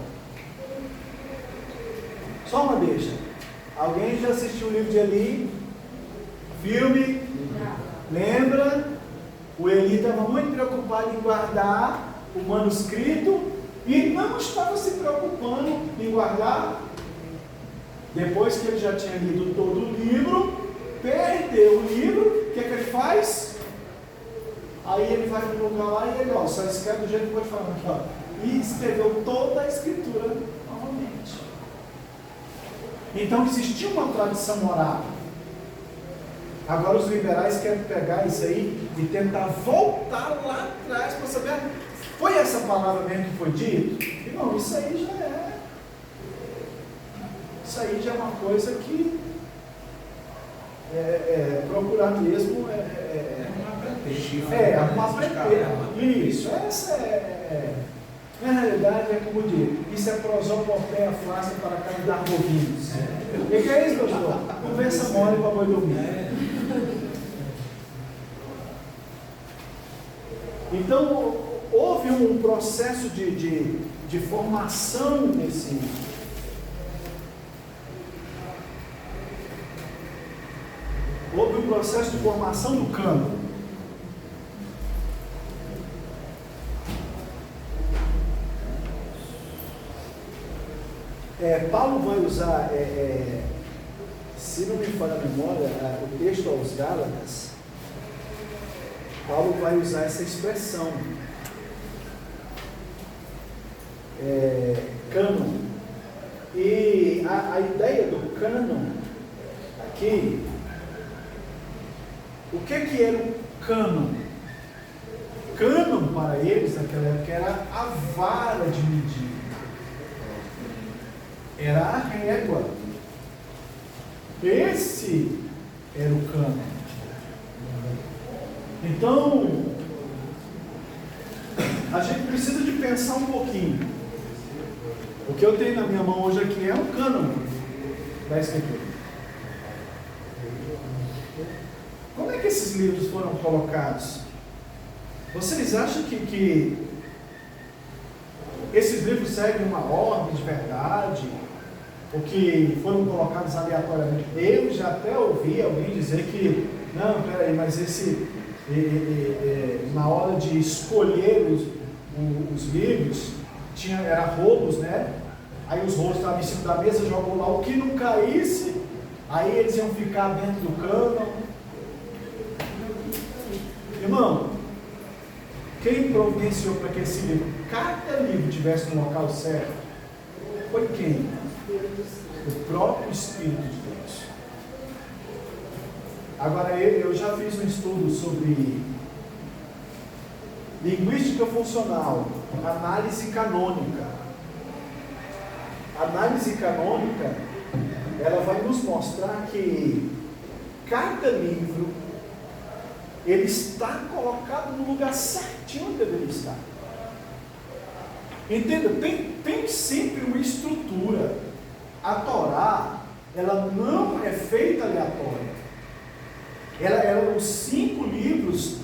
Só uma deixa. Alguém já assistiu o livro de Eli? Filme? Lembra? O Eli estava muito preocupado em guardar o manuscrito e não estava se preocupando em guardar. Depois que ele já tinha lido todo o livro, perdeu o livro, o que é que ele faz? Aí ele vai para o lugar lá e ele, só escreve do jeito que eu vou te falar aqui, e escreveu toda a escritura novamente. Então existia uma tradição oral. Agora os liberais querem pegar isso aí e tentar voltar lá atrás para saber, foi essa palavra mesmo que foi dito? E não, isso aí já é uma coisa que procurar mesmo arrumar pretexto. Isso, na realidade é como diz, isso é prosopopeia flácida para carregar bovinos. O que é isso, pastor? Conversa mole para boi dormir. Então, houve um processo de formação nesse. Houve um processo de formação do cânon. Paulo vai usar, se não me falha a memória, o texto aos Gálatas, Paulo vai usar essa expressão, cânon. E a ideia do cânon aqui, o que era o cânon? Cânon para eles naquela época era a vara de medir. Era a régua. Esse era o cânon. Então, a gente precisa de pensar um pouquinho. O que eu tenho na minha mão hoje aqui é um cânon da Escritura. Como é que esses livros foram colocados? Vocês acham que esses livros seguem uma ordem de verdade? ou que foram colocados aleatoriamente. Eu já até ouvi alguém dizer que, não, peraí, mas na hora de escolher os livros, era rolos, né? Aí os rolos estavam em cima da mesa, jogou lá, o que não caísse, aí eles iam ficar dentro do cânon. Irmão, quem providenciou para que esse livro, cada livro tivesse no local certo, foi quem? O próprio Espírito de Deus. Agora, eu já fiz um estudo sobre linguística funcional, análise canônica. A análise canônica, ela vai nos mostrar que cada livro, ele está colocado no lugar certinho onde deveria estar. Entenda, tem sempre uma estrutura. A Torá, ela não é feita aleatória. Os 5 livros,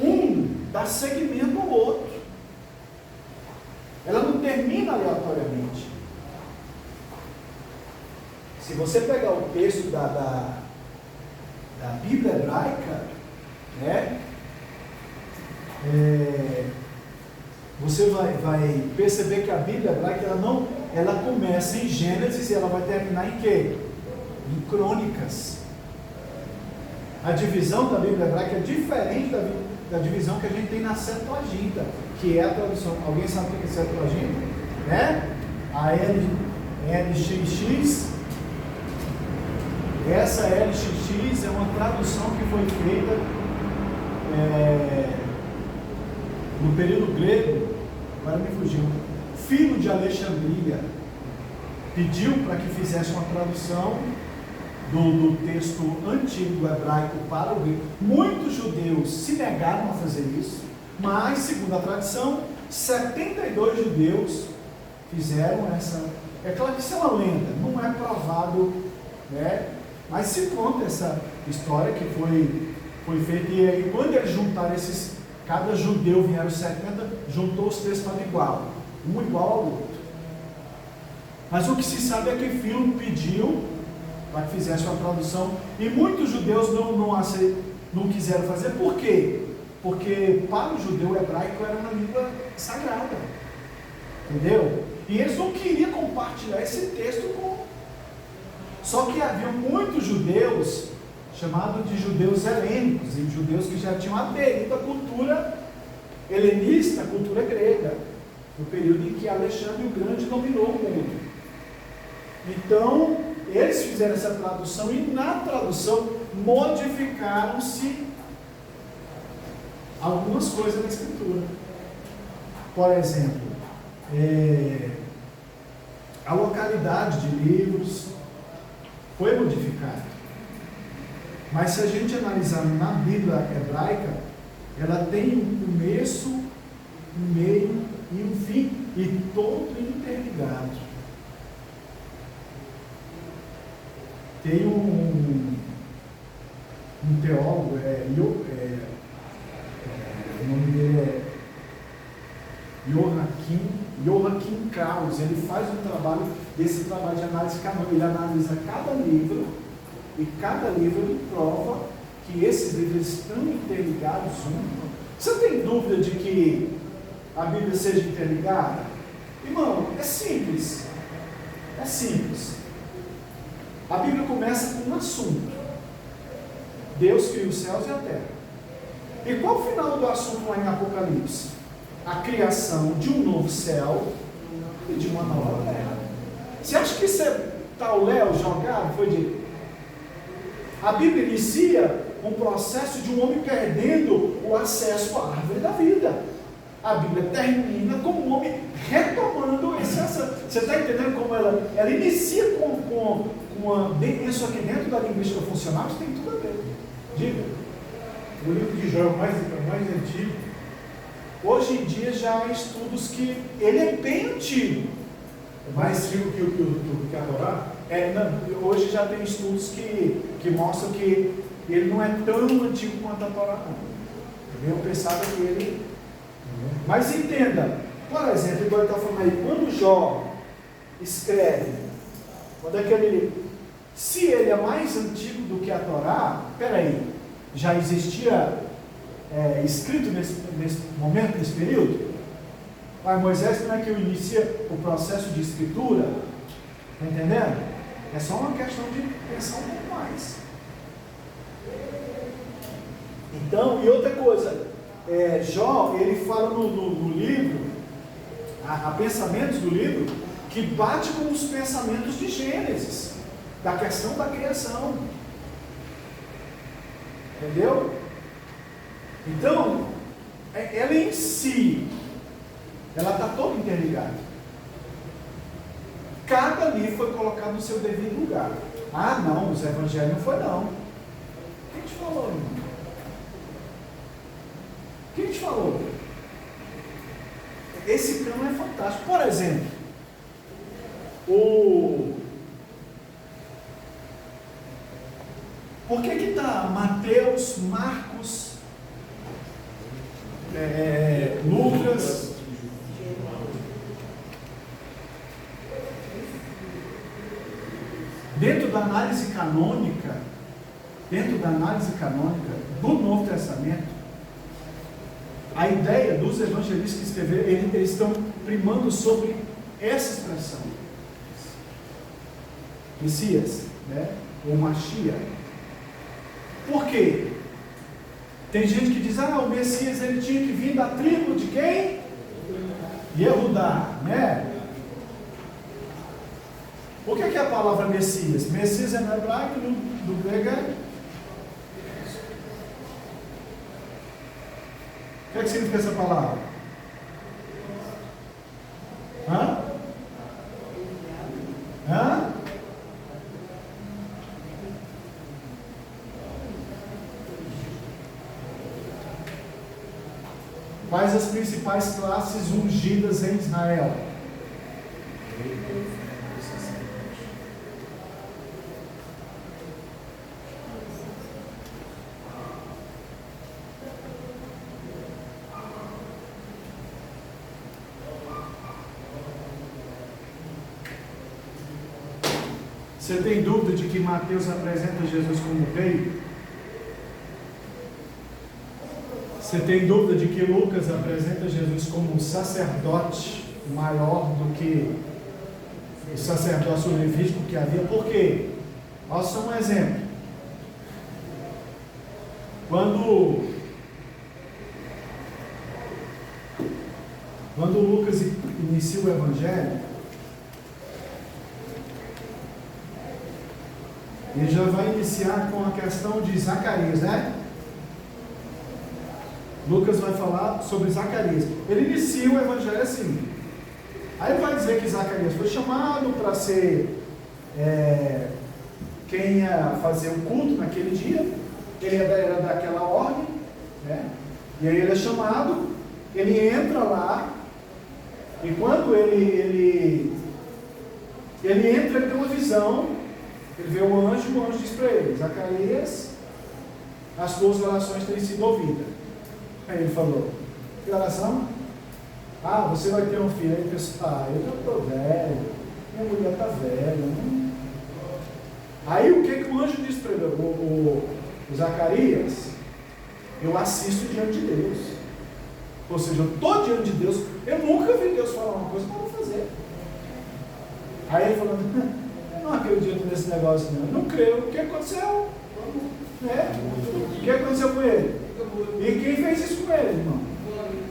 um dá seguimento ao outro. Ela não termina aleatoriamente. Se você pegar o texto da Bíblia hebraica, né, você vai perceber que a Bíblia hebraica ela começa em Gênesis e ela vai terminar em quê? Em Crônicas. A divisão da Bíblia hebraica é diferente da divisão que a gente tem na Septuaginta, que é a tradução. Alguém sabe o que é Septuaginta? Né? A LXX. Essa LXX é uma tradução que foi feita no período grego. Agora me fugiu. Filho de Alexandria pediu para que fizesse uma tradução do texto antigo hebraico para o grego. Muitos judeus se negaram a fazer isso, mas, segundo a tradição, 72 judeus fizeram essa. É claro que isso é uma lenda, não é provado, né? Mas se conta essa história que foi feita, e aí quando eles juntaram cada judeu vieram 70, juntou os textos para igual, um igual ao outro. Mas o que se sabe é que Filo pediu para que fizesse uma tradução, e muitos judeus não quiseram fazer. Por quê? Porque para o judeu, o hebraico era uma língua sagrada, entendeu? E eles não queriam compartilhar esse texto com. Só que havia muitos judeus, chamados de judeus helênicos, e judeus que já tinham aderido à cultura helenista, à cultura grega, no período em que Alexandre o Grande dominou o mundo. Então, eles fizeram essa tradução, e na tradução modificaram-se algumas coisas na escritura. Por exemplo, a localidade de livros foi modificada. Mas se a gente analisar na Bíblia hebraica, ela tem um começo, um meio e um fim, e todo interligado. Tem um teólogo, o nome dele é Joachim Kraus. Ele faz esse trabalho de análise canônica. Ele analisa cada livro, e cada livro ele prova que esses livros estão interligados juntos. Você tem dúvida de que a Bíblia seja interligada? Irmão, é simples. É simples. A Bíblia começa com um assunto. Deus criou os céus e a terra. E qual o final do assunto lá em Apocalipse? A criação de um novo céu e de uma nova terra. Você acha que isso é tal Léo jogado? Foi dito. A Bíblia inicia um processo de um homem perdendo o acesso à árvore da vida. A Bíblia termina com um homem retomando esse acesso. Você está entendendo como ela inicia com isso aqui dentro da linguística funcional? Isso tem tudo a ver. Diga. O livro de Jó é o mais antigo. Hoje em dia já há estudos que ele é bem antigo. É mais antigo que a Torá? Hoje já tem estudos que mostram que ele não é tão antigo quanto a Torá. Eu pensava que ele... Mas entenda, por exemplo, igual ele está falando aí, quando Jó escreve Quando é que ele... Se ele é mais antigo do que a Torá, peraí, já existia escrito nesse momento, nesse período? Mas Moisés não é que inicia o processo de escritura? Está entendendo? É só uma questão de pensar um pouco mais. Então, e outra coisa, Jó, ele fala no livro, há pensamentos do livro, que bate com os pensamentos de Gênesis, da questão da criação. Entendeu? Então, ela em si, ela está toda interligada. Cada livro foi colocado no seu devido lugar. Ah, não, os evangelhos não foi não. Quem te falou, irmão? Quem te falou? Esse cano é fantástico. Por exemplo, por que está Mateus, Marcos, Lucas? Dentro da análise canônica do Novo Testamento, a ideia dos evangelistas que escreveram, eles estão primando sobre essa expressão. Messias, né? Ou Mashiach. Por quê? Tem gente que diz, o Messias ele tinha que vir da tribo de quem? Yehudá, né? O que é a palavra Messias? Messias é no hebraico, do grego é... O que significa essa palavra? Hã? Quais as principais classes ungidas em Israel? Você tem dúvida de que Mateus apresenta Jesus como rei? Você tem dúvida de que Lucas apresenta Jesus como um sacerdote maior do que o sacerdócio levítico que havia? Por quê? Olha só um exemplo. Quando Lucas inicia o Evangelho, ele já vai iniciar com a questão de Zacarias, né? Lucas vai falar sobre Zacarias. Ele inicia o Evangelho assim. Aí ele vai dizer que Zacarias foi chamado para ser quem ia fazer o culto naquele dia. Ele era daquela ordem, né? E aí ele é chamado, ele entra lá, e quando ele entra, ele tem uma visão. Ele vê o anjo diz para ele: Zacarias, as tuas orações têm sido ouvidas. Aí ele falou: que oração? Você vai ter um filho. Aí ele pensou: eu já estou velho, minha mulher está velha. Aí o que o anjo disse para ele? O Zacarias: eu assisto diante de Deus. Ou seja, eu estou diante de Deus. Eu nunca vi Deus falar uma coisa, mas eu vou fazer. Aí ele falou: não acredito nesse negócio não. Não creio. O que aconteceu? O que aconteceu com ele? E quem fez isso com ele, irmão?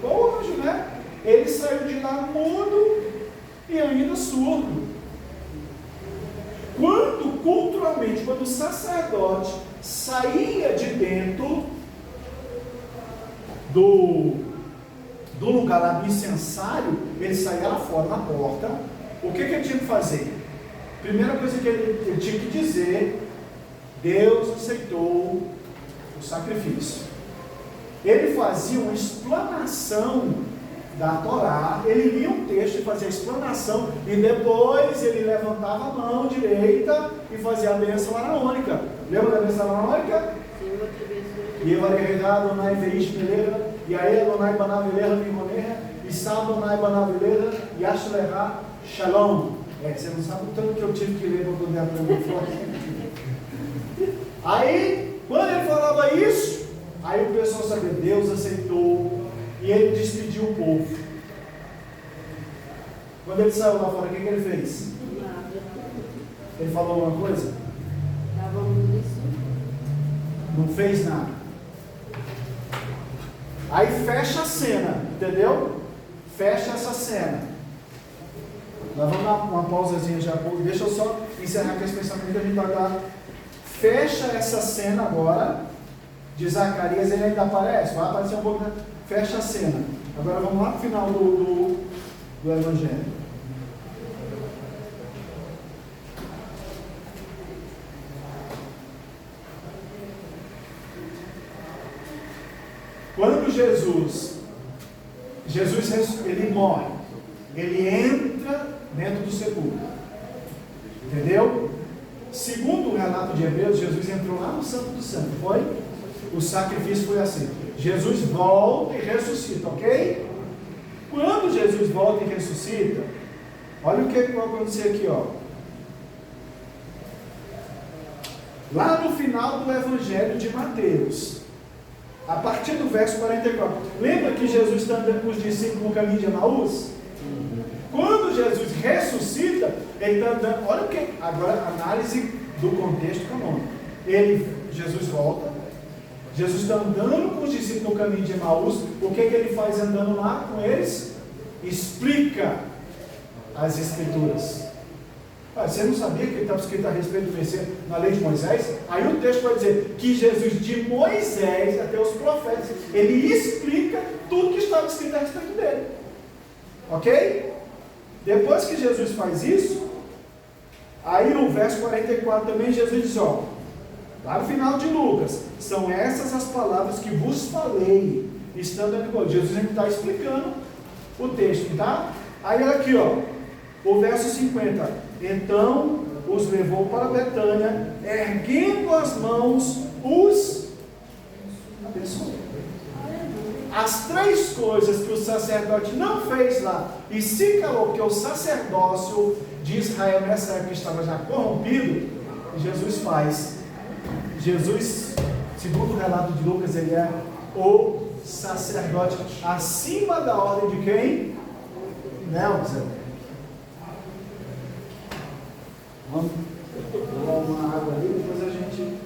O anjo, né? Ele saiu de lá mudo e ainda surdo. Culturalmente, quando o sacerdote saía de dentro do lugar lá do incensário, ele saía lá fora, na porta. O que ele tinha que fazer? Primeira coisa que ele tinha que dizer: Deus aceitou o sacrifício. Ele fazia uma explanação da Torá, ele lia um texto e fazia a explanação, e depois ele levantava a mão direita e fazia a bênção arônica. Lembra da bênção arônica? E eu arregado Adonai veish melera, e aí Adonai banavilera vimoneha, e Adonai banavilera, e ashleha shalom. Você não sabe o tanto que eu tive que ler para poder aprender forte. Aí, quando ele falava isso, aí o pessoal sabia, Deus aceitou e ele despediu o povo. Quando ele saiu lá fora, o que ele fez? Ele falou alguma coisa? Não fez nada. Aí fecha a cena, entendeu? Fecha essa cena. Nós vamos dar uma pausazinha já. Deixa eu só encerrar com esse pensamento que a gente vai dar. Fecha essa cena agora de Zacarias, ele ainda aparece, vai aparecer um pouco. Fecha a cena. Agora vamos lá para o final do Evangelho. Quando Jesus ele morre, ele entra dentro do sepulcro, entendeu? Segundo o relato de Hebreus, Jesus entrou lá no Santo do Santo, foi? O sacrifício foi assim, Jesus volta e ressuscita, ok? Quando Jesus volta e ressuscita, olha o que vai acontecer aqui, ó. Lá no final do Evangelho de Mateus, a partir do verso 44. Lembra que Jesus está andando com os discípulos no caminho de Emaús? Quando Jesus ressuscita, ele está andando. Olha o que. Agora, análise do contexto canônico. Jesus volta. Jesus está andando com os discípulos no caminho de Emaús. O que ele faz andando lá com eles? Explica as Escrituras. Você não sabia que estava escrito a respeito do Messias na lei de Moisés? Aí o texto vai dizer que Jesus, de Moisés até os profetas, ele explica tudo que estava escrito a respeito dele. Ok? Depois que Jesus faz isso, aí no verso 44 também Jesus diz, ó, lá no final de Lucas, são essas as palavras que vos falei, estando aqui. Jesus está explicando o texto, tá? Aí aqui, ó, o verso 50. Então os levou para Betânia, erguendo as mãos, os abençoou. As três coisas que o sacerdote não fez lá, e se calou, porque o sacerdócio de Israel nessa época estava já corrompido, Jesus faz. Jesus, segundo o relato de Lucas, ele é o sacerdote acima da ordem de quem? Melquisedeque. Vamos tomar uma água ali, depois a gente